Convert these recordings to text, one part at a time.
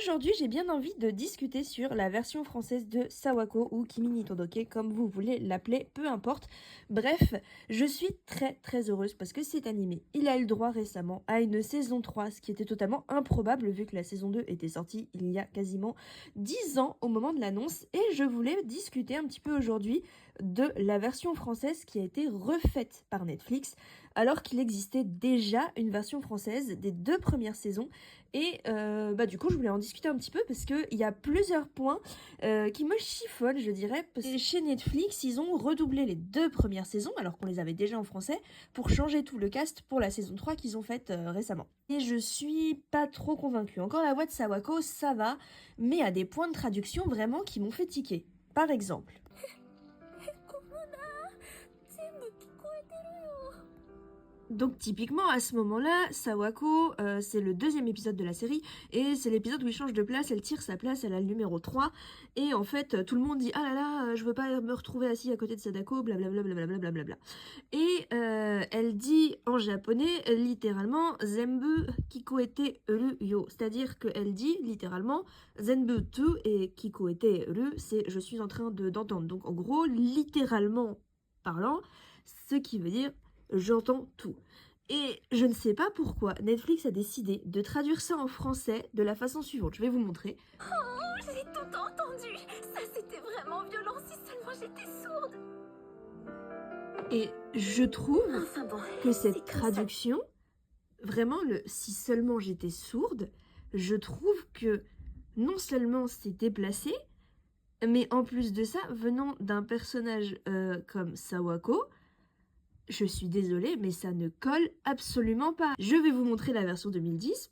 Aujourd'hui, j'ai bien envie de discuter sur la version française de Sawako ou Kimi ni Todoke, comme vous voulez l'appeler, peu importe. Bref, je suis très heureuse parce que cet animé, il a eu le droit récemment à une saison 3, ce qui était totalement improbable vu que la saison 2 était sortie il y a quasiment 10 ans au moment de l'annonce. Et je voulais discuter un petit peu aujourd'hui de la version française qui a été refaite par Netflix, alors qu'il existait déjà une version française des 2 premières saisons. Et du coup, je voulais en discuter un petit peu parce qu'il y a plusieurs points qui me chiffonnent, je dirais. Parce que chez Netflix, ils ont redoublé les 2 premières saisons, alors qu'on les avait déjà en français, pour changer tout le cast pour la saison 3 qu'ils ont faite récemment. Et je suis pas trop convaincue. Encore la voix de Sawako, ça va, mais il y a des points de traduction vraiment qui m'ont fait tiquer. Par exemple... Donc typiquement à ce moment-là, Sawako, c'est le 2e épisode de la série, et c'est l'épisode où il change de place, elle tire sa place, elle a le numéro 3, et en fait tout le monde dit « Ah là là, je veux pas me retrouver assis à côté de Sadako, blablabla, blablabla. » Et elle dit en japonais littéralement « Zenbu kikoete uru yo », c'est-à-dire qu'elle dit littéralement « Zenbu tu » et « kikoete uru », c'est « je suis en train d'entendre ». Donc en gros, littéralement parlant, ce qui veut dire j'entends tout. Et je ne sais pas pourquoi Netflix a décidé de traduire ça en français de la façon suivante. Je vais vous montrer. Oh, j'ai tout entendu. Ça, c'était vraiment violent. Si seulement j'étais sourde. Et je trouve Enfin bon, que cette traduction, vraiment le « si seulement j'étais sourde », je trouve que non seulement c'est déplacé, mais en plus de ça, venant d'un personnage comme Sawako, je suis désolée, mais ça ne colle absolument pas. Je vais vous montrer la version 2010.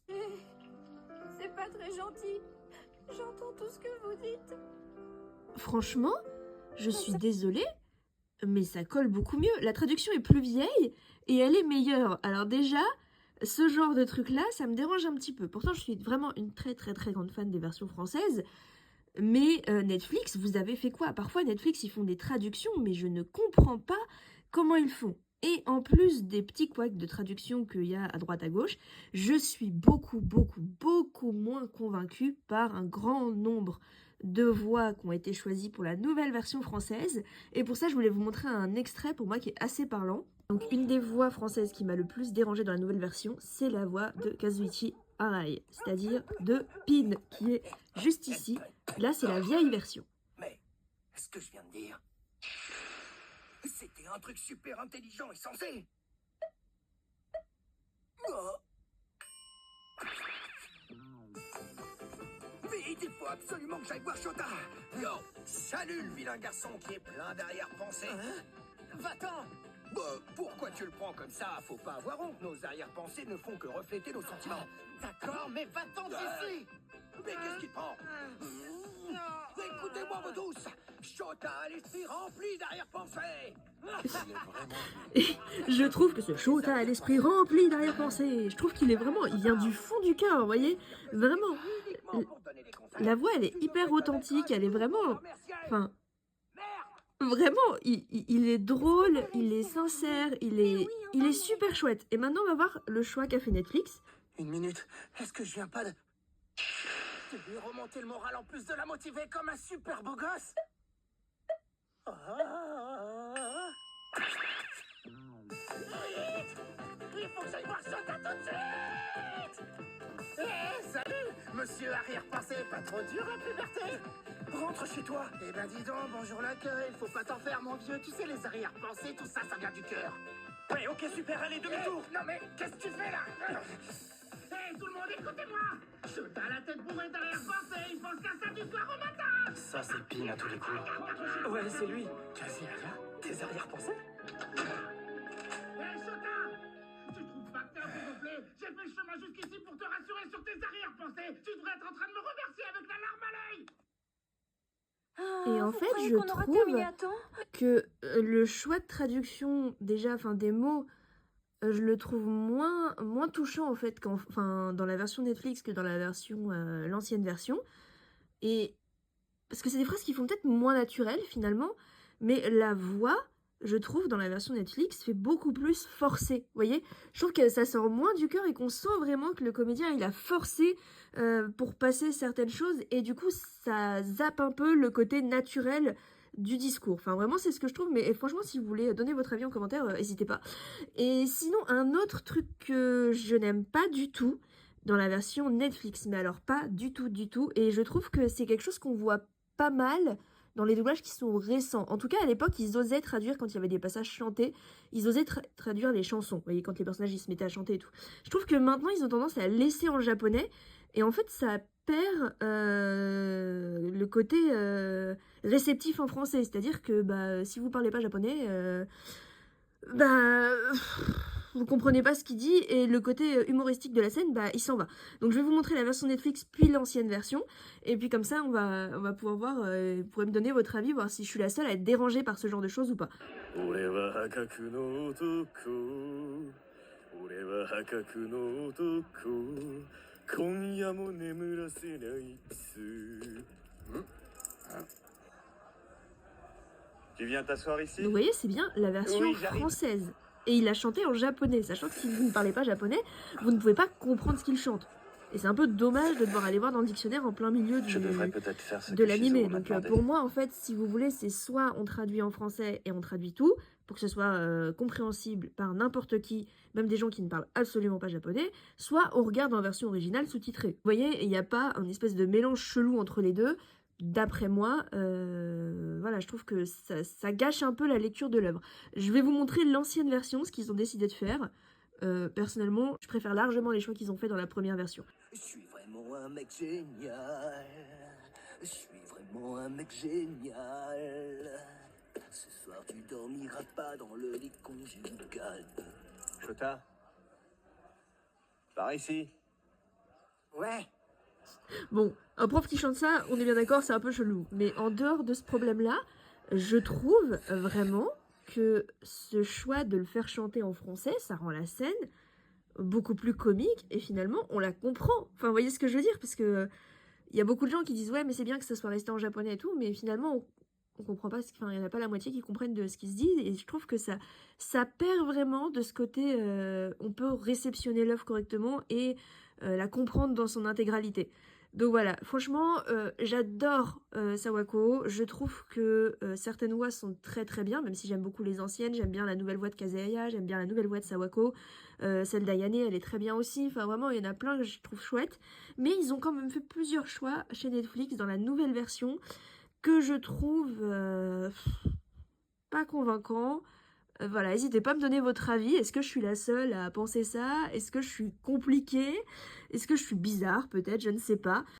C'est pas très gentil. J'entends tout ce que vous dites. Franchement, je suis désolée, mais ça colle beaucoup mieux. La traduction est plus vieille et elle est meilleure. Alors déjà, ce genre de truc-là, ça me dérange un petit peu. Pourtant, je suis vraiment une très grande fan des versions françaises. Mais Netflix, vous avez fait quoi? Parfois, Netflix, ils font des traductions, mais je ne comprends pas comment ils font. Et en plus des petits couacs de traduction qu'il y a à droite à gauche, je suis beaucoup moins convaincue par un grand nombre de voix qui ont été choisies pour la nouvelle version française. Et pour ça, je voulais vous montrer un extrait pour moi qui est assez parlant. Donc une des voix françaises qui m'a le plus dérangée dans la nouvelle version, c'est la voix de Kazuichi Arai, c'est-à-dire de Pin, qui est juste ici. Là, c'est la vieille version. Mais, ce que je viens de dire, c'était un truc super intelligent et sensé. Oh. Vite, il faut absolument que j'aille voir Shota. Yo, salut le vilain garçon qui est plein d'arrière-pensées. Va-t'en. Pourquoi tu le prends comme ça? Faut pas avoir honte, nos arrière-pensées ne font que refléter nos sentiments. D'accord, mais va-t'en d'ici. Mais qu'est-ce qui te prend? Écoutez-moi, vos douces. Shota a l'esprit rempli d'arrière-pensées. Et je trouve que ce Shota a l'esprit rempli d'arrière-pensée. Je trouve qu'il est vraiment, il vient du fond du cœur, vous voyez? Vraiment. La voix, elle est hyper authentique, elle est vraiment... Enfin... Vraiment, il est drôle, il est sincère, il est super chouette. Et maintenant, on va voir le choix qu'a fait Netflix. Une minute, est-ce que je viens pas de... lui remonter le moral en plus de la motiver comme un super beau gosse? Il faut que j'aille voir Shota tout de suite. Salut, monsieur arrière-pensée, pas trop dur la puberté? Rentre chez toi. Eh ben dis donc, bonjour l'accueil, faut pas t'en faire mon vieux, tu sais les arrière-pensées, tout ça, ça vient du cœur. Ouais, ok, super, allez, demi-tour. Non mais, qu'est-ce que tu fais là? Hey, tout le monde, écoutez-moi. Shota a la tête bourrée d'arrière-pensée, il faut le casser du soir au matin. Ça, c'est Pin à tous les coups. Ouais, c'est lui. Kazuya, tes arrière-pensées? Hey, Shota, tu trouves pas que t'es un peu gonflé? J'ai fait le chemin jusqu'ici pour te rassurer sur tes arrière-pensées. Tu devrais être en train de me remercier avec la larme à l'œil. Et en fait, je trouve que le choix de traduction, déjà, enfin des mots, je le trouve moins touchant en fait dans la version Netflix que dans la version l'ancienne version. Et parce que c'est des phrases qui font peut-être moins naturelles finalement, mais la voix je trouve, dans la version Netflix, fait beaucoup plus forcé. Vous voyez, je trouve que ça sort moins du cœur et qu'on sent vraiment que le comédien, il a forcé pour passer certaines choses. Et du coup, ça zappe un peu le côté naturel du discours. Enfin, vraiment, c'est ce que je trouve. Mais franchement, si vous voulez donner votre avis en commentaire, n'hésitez pas. Et sinon, un autre truc que je n'aime pas du tout dans la version Netflix, mais alors pas du tout, du tout. Et je trouve que c'est quelque chose qu'on voit pas mal dans les doublages qui sont récents. En tout cas, à l'époque, ils osaient traduire quand il y avait des passages chantés. Ils osaient traduire les chansons. Vous voyez, quand les personnages ils se mettaient à chanter et tout. Je trouve que maintenant, ils ont tendance à laisser en japonais. Et en fait, ça perd le côté réceptif en français. C'est-à-dire que bah, si vous parlez pas japonais, bah, vous comprenez pas ce qu'il dit et le côté humoristique de la scène, bah, il s'en va. Donc je vais vous montrer la version Netflix puis l'ancienne version. Et puis comme ça, on va pouvoir voir, vous pourrez me donner votre avis, voir si je suis la seule à être dérangée par ce genre de choses ou pas. Tu viens t'asseoir ici? Donc vous voyez, c'est bien la version Oui, j'arrive. française. Et il a chanté en japonais, sachant que si vous ne parlez pas japonais, vous ne pouvez pas comprendre ce qu'il chante. Et c'est un peu dommage de devoir aller voir dans le dictionnaire en plein milieu Je devrais peut-être faire ce de que l'animé. Shizuo m'a Donc demandé. pour moi, en fait, si vous voulez, c'est soit on traduit en français et on traduit tout, pour que ce soit compréhensible par n'importe qui, même des gens qui ne parlent absolument pas japonais, soit on regarde en version originale sous-titrée. Vous voyez, il n'y a pas un espèce de mélange chelou entre les deux. D'après moi, voilà, je trouve que ça gâche un peu la lecture de l'œuvre. Je vais vous montrer l'ancienne version, ce qu'ils ont décidé de faire. Personnellement, je préfère largement les choix qu'ils ont fait dans la première version. Je suis vraiment un mec génial. Je suis vraiment un mec génial. Ce soir, tu dormiras pas dans le lit conjugal. Shota, par ici. Ouais. Bon, un prof qui chante ça, on est bien d'accord, c'est un peu chelou. Mais en dehors de ce problème-là, je trouve vraiment que ce choix de le faire chanter en français, ça rend la scène beaucoup plus comique et finalement on la comprend. Enfin, vous voyez ce que je veux dire? Parce que il y a beaucoup de gens qui disent ouais, mais c'est bien que ça soit resté en japonais et tout, mais finalement on comprend pas. Enfin, il y en a pas la moitié qui comprennent de ce qui se dit et je trouve que ça perd vraiment de ce côté. On peut réceptionner l'œuvre correctement et la comprendre dans son intégralité. Donc voilà, franchement, j'adore Sawako. Je trouve que certaines voix sont très très bien, même si j'aime beaucoup les anciennes. J'aime bien la nouvelle voix de Kazaya, j'aime bien la nouvelle voix de Sawako. Celle d'Ayane, elle est très bien aussi. Enfin, vraiment, il y en a plein que je trouve chouettes. Mais ils ont quand même fait plusieurs choix chez Netflix dans la nouvelle version que je trouve pas convaincants. Voilà, n'hésitez pas à me donner votre avis. Est-ce que je suis la seule à penser ça? Est-ce que je suis compliquée? Est-ce que je suis bizarre peut-être? Je ne sais pas.